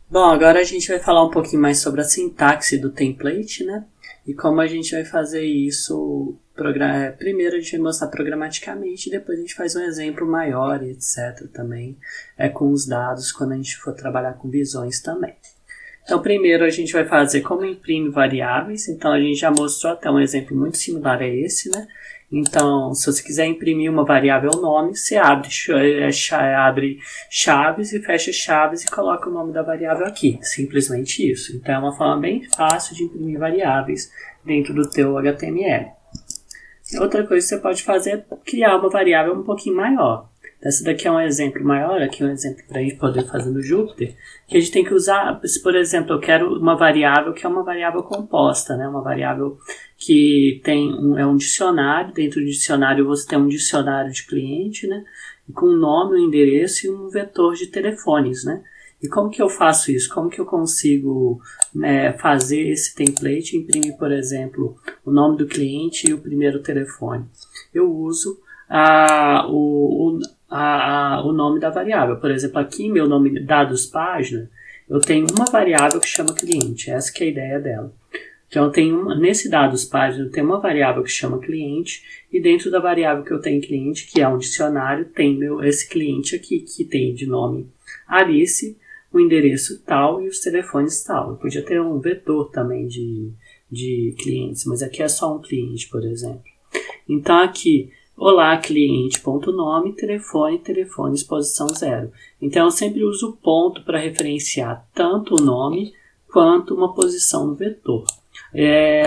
Bom, agora a gente vai falar um pouquinho mais sobre a sintaxe do template, né? E como a gente vai fazer isso. Primeiro a gente vai mostrar programaticamente, depois a gente faz um exemplo maior e etc. também, com os dados, quando a gente for trabalhar com visões também. Então, primeiro a gente vai fazer como imprime variáveis. Então, a gente já mostrou até um exemplo muito similar a esse, né? Então, se você quiser imprimir uma variável nome, você abre chaves e fecha chaves e coloca o nome da variável aqui. Simplesmente isso. Então, é uma forma bem fácil de imprimir variáveis dentro do teu HTML. Outra coisa que você pode fazer é criar uma variável um pouquinho maior. Esse daqui é um exemplo maior, aqui é um exemplo para a gente poder fazer no Jupyter, que a gente tem que usar, se por exemplo, eu quero uma variável que é uma variável composta, né? Uma variável que tem um dicionário, dentro do dicionário você tem um dicionário de cliente, né? Com um nome, um endereço e um vetor de telefones, né? E como que eu faço isso? Como que eu consigo fazer esse template, imprimir, por exemplo, o nome do cliente e o primeiro telefone? Eu uso o nome da variável. Por exemplo, aqui meu nome, dados página, eu tenho uma variável que chama cliente. Essa que é a ideia dela. Então, eu tenho nesse dados página, eu tenho uma variável que chama cliente, e dentro da variável que eu tenho cliente, que é um dicionário, tem esse cliente aqui, que tem de nome Alice, o endereço tal e os telefones tal. Eu podia ter um vetor também de clientes, mas aqui é só um cliente, por exemplo. Então, aqui, olá, cliente.nome, telefones, posição 0. Então, eu sempre uso o ponto para referenciar tanto o nome quanto uma posição no vetor.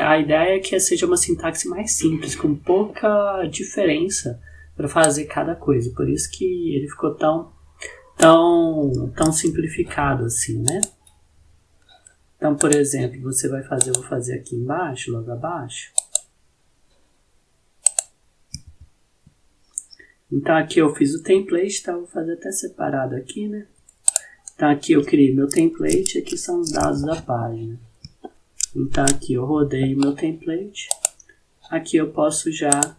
A ideia é que seja uma sintaxe mais simples, com pouca diferença para fazer cada coisa. Por isso que ele ficou tão simplificado assim, né? Então, por exemplo, você vai fazer, eu vou fazer aqui embaixo, logo abaixo. Então, aqui eu fiz o template, tá? Vou fazer até separado aqui, né? Então, aqui eu criei meu template, aqui são os dados da página. Então, aqui eu rodei o meu template. Aqui eu posso já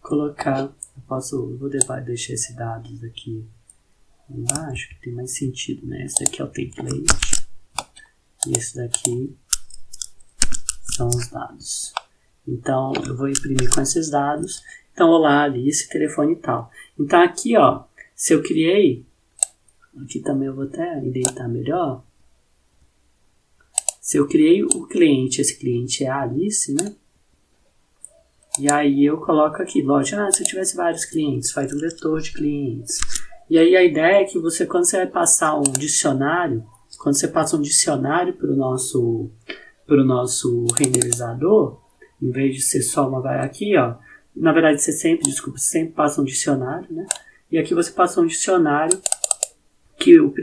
colocar, vou deixar esses dados aqui embaixo, que tem mais sentido, né? Esse daqui é o template. E esse daqui são os dados. Então, eu vou imprimir com esses dados. Então, olá, Alice, telefone e tal. Então, aqui, ó, se eu criei, aqui também eu vou até identificar melhor. Se eu criei o cliente, esse cliente é a Alice, né? E aí eu coloco aqui, lógico, se eu tivesse vários clientes, faz um vetor de clientes. E aí a ideia é que você, quando você vai passar um dicionário, quando você passa um dicionário para o nosso renderizador, em vez de ser só uma variável aqui, ó, na verdade você sempre passa um dicionário, né? E aqui você passa um dicionário que o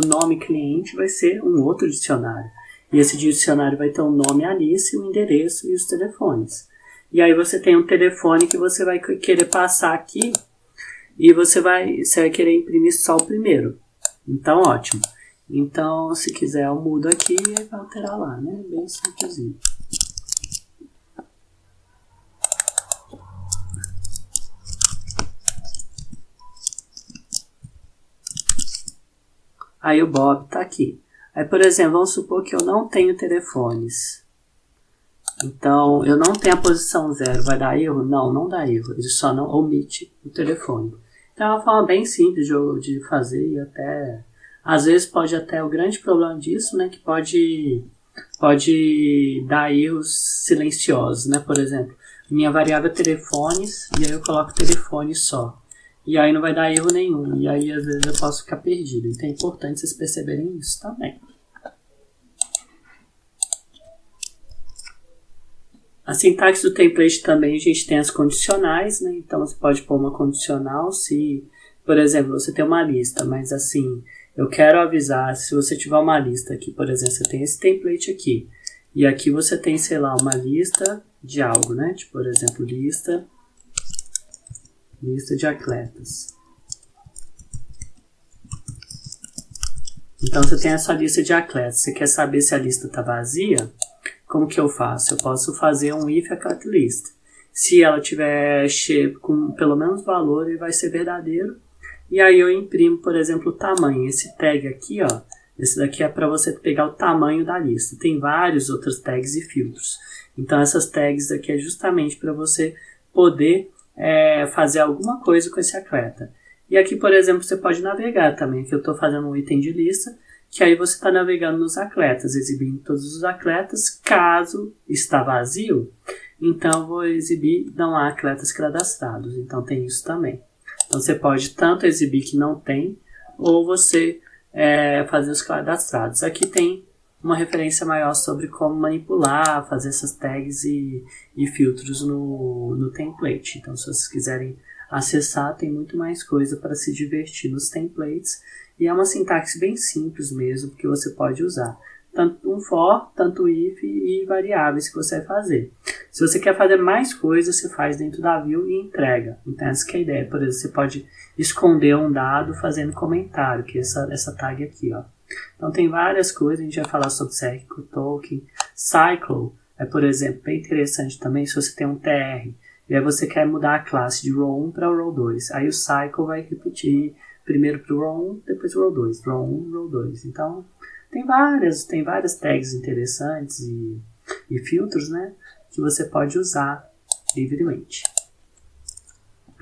nome cliente vai ser um outro dicionário. E esse dicionário vai ter o nome Alice, o endereço e os telefones. E aí você tem um telefone que você vai querer passar aqui e você vai querer imprimir só o primeiro. Então, ótimo. Então, se quiser, eu mudo aqui e vai alterar lá, né? Bem simplesinho. Aí o Bob está aqui. Aí, por exemplo, vamos supor que eu não tenho telefones. Então, eu não tenho a posição 0. Vai dar erro? Não, não dá erro. Ele só não omite o telefone. Então, é uma forma bem simples de fazer e até... Às vezes pode até... O grande problema disso, né, que pode dar erros silenciosos, né? Por exemplo, minha variável é telefones e aí eu coloco telefone só. E aí não vai dar erro nenhum. E aí, às vezes, eu posso ficar perdido. Então, é importante vocês perceberem isso também. A sintaxe do template também, a gente tem as condicionais, né? Então, você pode pôr uma condicional se, por exemplo, você tem uma lista, mas assim, eu quero avisar, se você tiver uma lista aqui, por exemplo, você tem esse template aqui, e aqui você tem, sei lá, uma lista de algo, né? Tipo, por exemplo, lista de atletas. Então, você tem essa lista de atletas. Você quer saber se a lista está vazia? Como que eu faço? Eu posso fazer um if athlete list. Se ela tiver com pelo menos valor, ele vai ser verdadeiro. E aí eu imprimo, por exemplo, o tamanho. Esse tag aqui, ó, Esse daqui é para você pegar o tamanho da lista. Tem vários outros tags e filtros. Então essas tags aqui é justamente para você poder fazer alguma coisa com esse atleta. E aqui, por exemplo, você pode navegar também. Aqui eu estou fazendo um item de lista, que aí você está navegando nos atletas, exibindo todos os atletas. Caso está vazio, então eu vou exibir não há atletas cadastrados. Então tem isso também. Então você pode tanto exibir que não tem, ou você fazer os cadastrados. Aqui tem uma referência maior sobre como manipular, fazer essas tags e filtros no template. Então se vocês quiserem acessar, tem muito mais coisa para se divertir nos templates. E é uma sintaxe bem simples mesmo, que você pode usar. Tanto um for, tanto if e variáveis que você vai fazer. Se você quer fazer mais coisas, você faz dentro da view e entrega. Então essa que é a ideia. Por exemplo, você pode esconder um dado fazendo comentário, que é essa tag aqui, ó. Então tem várias coisas, a gente vai falar sobre Circle Token. Cycle é, por exemplo, bem interessante também se você tem um TR. E aí você quer mudar a classe de row 1 para o row 2. Aí o cycle vai repetir primeiro para o row 1, depois o row 2. Row 1, row 2. Então tem várias tags interessantes e filtros, né, que você pode usar livremente.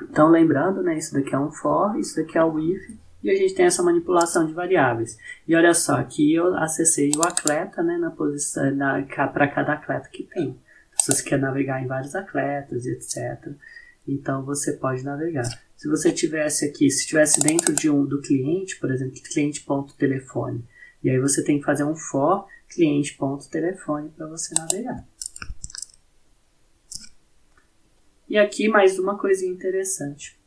Então lembrando, né, isso daqui é um for, isso daqui é o if, e a gente tem essa manipulação de variáveis. E olha só, aqui eu acessei o atleta, né, na posição para cada atleta que tem. Se você quer navegar em vários atletas e etc. Então você pode navegar. Se você tivesse aqui, se tivesse dentro do cliente, por exemplo, cliente.telefone, e aí você tem que fazer um for cliente.telefone para você navegar. E aqui mais uma coisinha interessante.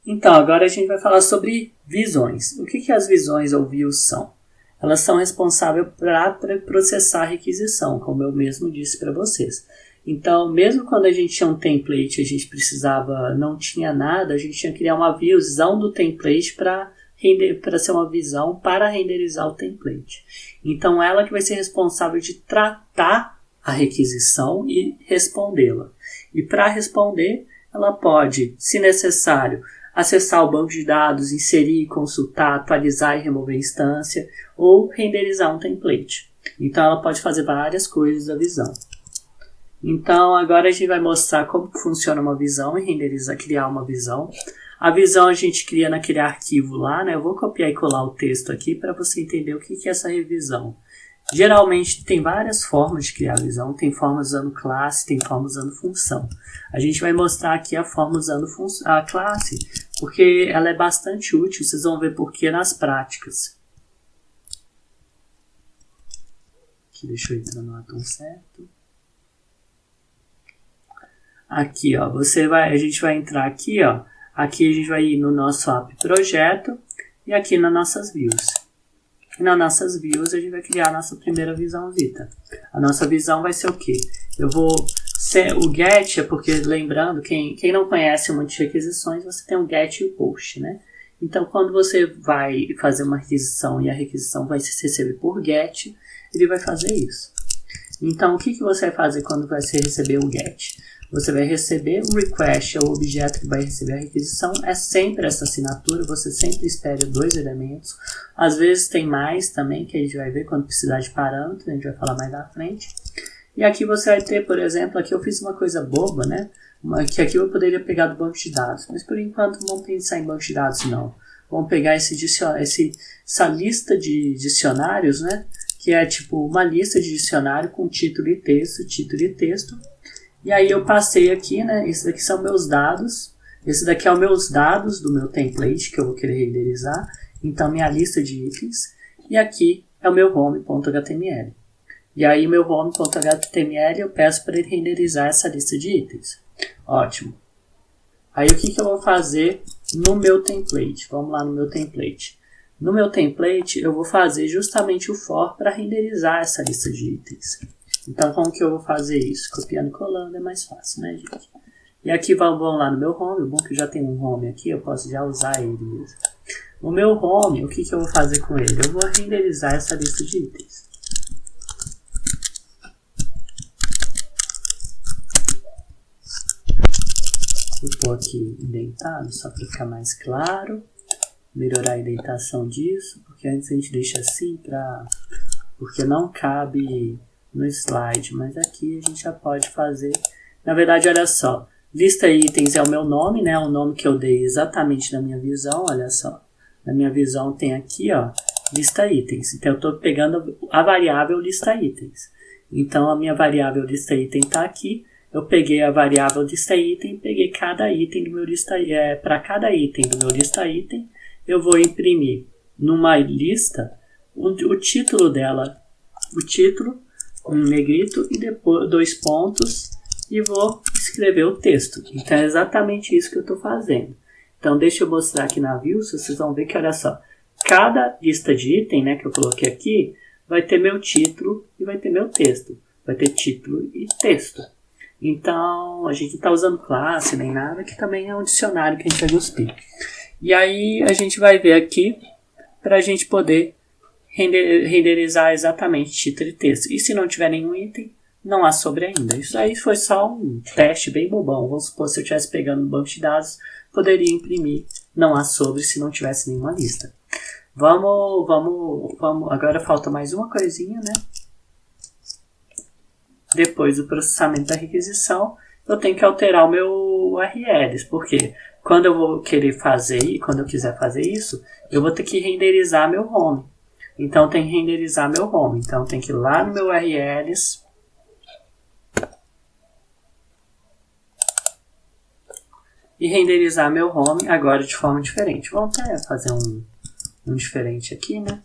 Então, agora a gente vai falar sobre visões. O que as visões ou views são? Elas são responsáveis para processar a requisição, como eu mesmo disse para vocês. Então, mesmo quando a gente tinha um template, a gente não tinha nada, a gente tinha que criar uma visão do template para ser uma visão para renderizar o template. Então, ela que vai ser responsável de tratar a requisição e respondê-la. E para responder, ela pode, se necessário, acessar o banco de dados, inserir, consultar, atualizar e remover instância, ou renderizar um template. Então ela pode fazer várias coisas da visão. Então agora a gente vai mostrar como funciona uma visão e criar uma visão. A visão a gente cria naquele arquivo lá, né? Eu vou copiar e colar o texto aqui para você entender o que é essa revisão. Geralmente tem várias formas de criar visão, tem forma usando classe, tem forma usando função. A gente vai mostrar aqui a forma usando a classe, porque ela é bastante útil, vocês vão ver por que nas práticas. Aqui, deixa eu entrar no atom certo. Aqui, ó, a gente vai entrar aqui, ó. Aqui a gente vai ir no nosso app projeto e aqui nas nossas views. Nas nossas views a gente vai criar a nossa primeira visãozita. A nossa visão vai ser o quê? O get é porque, lembrando, quem não conhece um monte de requisições, você tem o get e o post, né? Então, quando você vai fazer uma requisição e a requisição vai se receber por get, ele vai fazer isso. Então, o que você vai fazer quando você receber o get? Você vai receber o request, é o objeto que vai receber a requisição, é sempre essa assinatura, você sempre espera 2 elementos. Às vezes tem mais também, que a gente vai ver quando precisar de parâmetros, a gente vai falar mais à frente. E aqui você vai ter, por exemplo, aqui eu fiz uma coisa boba, né? Que aqui eu poderia pegar do banco de dados, mas por enquanto não vamos pensar em banco de dados não. Vamos pegar essa lista de dicionários, né? Que é tipo uma lista de dicionário com título e texto. E aí eu passei aqui, né? Esses daqui são meus dados. Esse daqui é os meus dados do meu template que eu vou querer renderizar. Então, minha lista de itens. E aqui é o meu home.html. E aí, meu home.html eu peço para ele renderizar essa lista de itens. Ótimo. Aí, o que eu vou fazer no meu template? Vamos lá no meu template. No meu template, eu vou fazer justamente o for para renderizar essa lista de itens. Então, como que eu vou fazer isso? Copiando e colando é mais fácil, né, gente? E aqui vamos lá no meu home. O bom que eu já tenho um home aqui, eu posso já usar ele mesmo. No meu home, o que eu vou fazer com ele? Eu vou renderizar essa lista de itens. Vou pôr aqui indentado, só para ficar mais claro. Melhorar a indentação disso, porque antes a gente deixa assim, porque não cabe no slide, mas aqui a gente já pode fazer. Na verdade, olha só, lista itens é o meu nome, né? O nome que eu dei exatamente na minha visão, olha só. Na minha visão tem aqui, ó, lista itens. Então eu estou pegando a variável lista itens. Então a minha variável lista item está aqui. Eu peguei a variável lista item, peguei cada item do meu lista, para cada item do meu lista item, eu vou imprimir numa lista o título dela, o título, um negrito e depois 2 pontos e vou escrever o texto. Então é exatamente isso que eu estou fazendo. Então deixa eu mostrar aqui na view, vocês vão ver que olha só, cada lista de item, né, que eu coloquei aqui, vai ter meu título e vai ter meu texto. Vai ter título e texto. Então a gente não está usando classe nem nada, que também é um dicionário que a gente vai cuspir. E aí a gente vai ver aqui para a gente poder renderizar exatamente título e texto. E se não tiver nenhum item, não há sobre ainda. Isso aí foi só um teste bem bobão. Vamos supor, se eu estivesse pegando um banco de dados, poderia imprimir não há sobre se não tivesse nenhuma lista. Vamos. Agora falta mais uma coisinha, né? Depois do processamento da requisição, eu tenho que alterar o meu URLs, porque quando eu vou querer fazer, quando eu quiser fazer isso, eu vou ter que renderizar meu home. Então tem que renderizar meu home. Então tem que ir lá no meu URLs e renderizar meu home agora de forma diferente. Vamos até fazer um diferente aqui, né?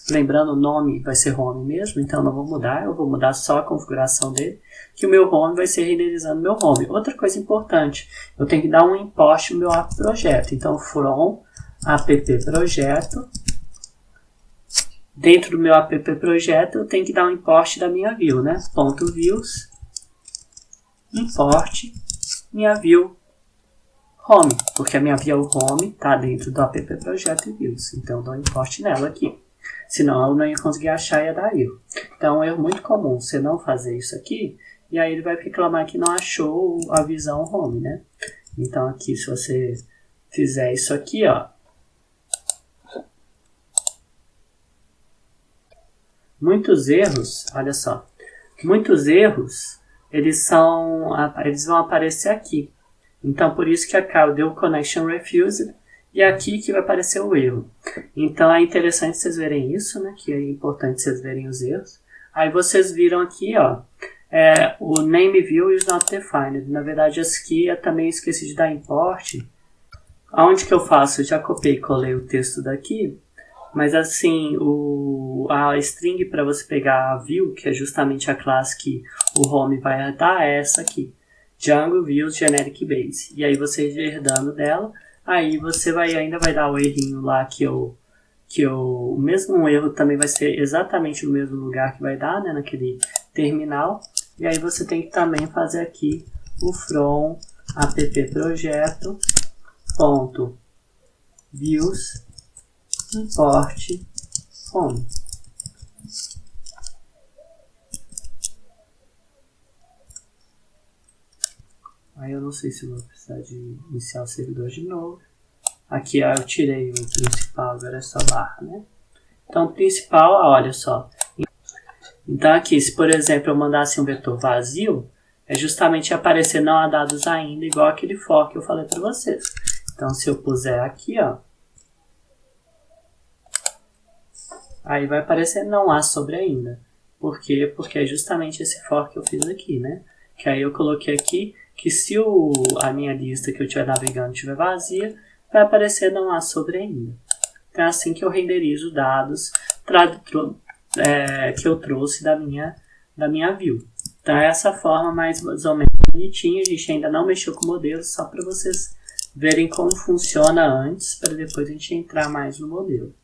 Lembrando, o nome vai ser home mesmo, então não vou mudar, eu vou mudar só a configuração dele, que o meu home vai ser renderizando meu home. Outra coisa importante, eu tenho que dar um import no meu app projeto. Então, from app projeto, dentro do meu app projeto, eu tenho que dar um import da minha view, né? Ponto .views, import minha view home, porque a minha view home está dentro do app projeto e views. Então, eu dou um import nela aqui. Senão eu não ia conseguir achar e ia dar erro. Então é um erro muito comum você não fazer isso aqui, e aí ele vai reclamar que não achou a visão home, né? Então aqui, se você fizer isso aqui, ó, muitos erros, olha só, muitos erros, eles vão aparecer aqui. Então por isso que acaba deu connection refused, e aqui que vai aparecer o erro. Então é interessante vocês verem isso, né? Que é importante vocês verem os erros. Aí vocês viram aqui, ó, o name view is not defined. Na verdade, aqui eu também esqueci de dar import. Aonde que eu faço? Eu já copiei e colei o texto daqui. Mas assim, a string para você pegar a view, que é justamente a classe que o home vai dar, é essa aqui. Django Views Generic Base. E aí você herdando dela, aí você ainda vai dar o errinho lá o mesmo erro também vai ser exatamente no mesmo lugar que vai dar, né, naquele terminal. E aí você tem que também fazer aqui o from app projeto ponto views import home. Aí eu não sei se eu vou precisar de iniciar o servidor de novo. Aqui eu tirei o principal, agora é só barra, né? Então o principal, olha só. Então aqui, se por exemplo eu mandasse um vetor vazio, é justamente aparecer não há dados ainda, igual aquele for que eu falei para vocês. Então se eu puser aqui, ó, aí vai aparecer não há sobre ainda. Por quê? Porque é justamente esse for que eu fiz aqui, né? Que aí eu coloquei aqui que se a minha lista que eu estiver navegando estiver vazia, vai aparecer não há sobre ainda. Então é assim que eu renderizo dados que eu trouxe da minha view. Então é essa forma mais ou menos bonitinha. A gente ainda não mexeu com o modelo, só para vocês verem como funciona antes, para depois a gente entrar mais no modelo.